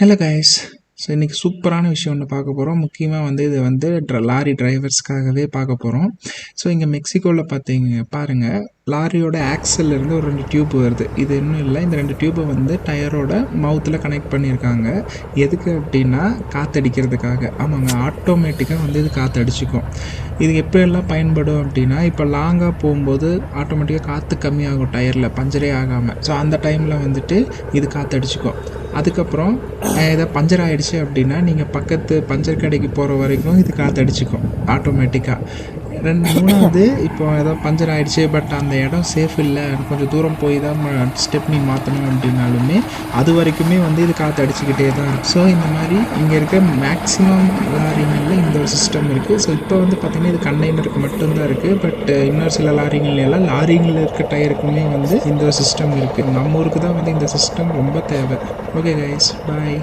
Hello guys. So இன்றைக்கி சூப்பரான விஷயம் ஒன்று பார்க்க போகிறோம். முக்கியமாக இது லாரி டிரைவர்ஸ்க்காகவே பார்க்க போகிறோம். ஸோ இங்கே மெக்சிகோவில் பாருங்கள், லாரியோட ஆக்சல்லேருந்து ஒரு 2 டியூப் வருது. இது இன்னும் இல்லை, இந்த 2 டியூப்பை டயரோட மவுத்தில் கனெக்ட் பண்ணியிருக்காங்க. எதுக்கு அப்படின்னா காற்றடிக்கிறதுக்காக. ஆமாங்க, ஆட்டோமேட்டிக்காக இது காற்றடிச்சிக்கும். இது எப்போயெல்லாம் பயன்படும் அப்படின்னா, இப்போ லாங்காக போகும்போது ஆட்டோமேட்டிக்காக காற்று கம்மியாகும் டயரில், பஞ்சரே ஆகாமல். ஸோ அந்த டைமில் இது காற்றடிச்சிக்கும். அதுக்கப்புறம் ஏதோ பஞ்சர் ஆகிடுச்சு அப்படின்னா நீங்கள் பக்கத்து பஞ்சர் கடைக்கு போகிற வரைக்கும் இது காற்றடிச்சிக்கும் ஆட்டோமேட்டிக்காக. மூணாவது, இப்போ ஏதோ பஞ்சர் ஆகிடுச்சு பட் அந்த இடம் சேஃப் இல்லை, கொஞ்சம் தூரம் போய் தான் ஸ்டெப்னி மாற்றணும் அப்படின்னாலுமே அது வரைக்குமே இது காற்று அடிச்சுக்கிட்டே தான் இருக்குது. ஸோ இந்த மாதிரி இங்கே இருக்க மேக்ஸிமம் லாரிங்களில் இந்த ஒரு சிஸ்டம் இருக்குது. ஸோ இப்போ பார்த்திங்கன்னா இது கண்டெய்னருக்கு மட்டும்தான் இருக்குது. பட் இன்னொரு சில லாரிங்கள்லாம் லாரிங்களில் இருக்க டயருக்குமே இந்த ஒரு சிஸ்டம் இருக்குது. நம்ம ஊருக்கு தான் இந்த சிஸ்டம் ரொம்ப தேவை. ஓகே கைஸ், பாய்.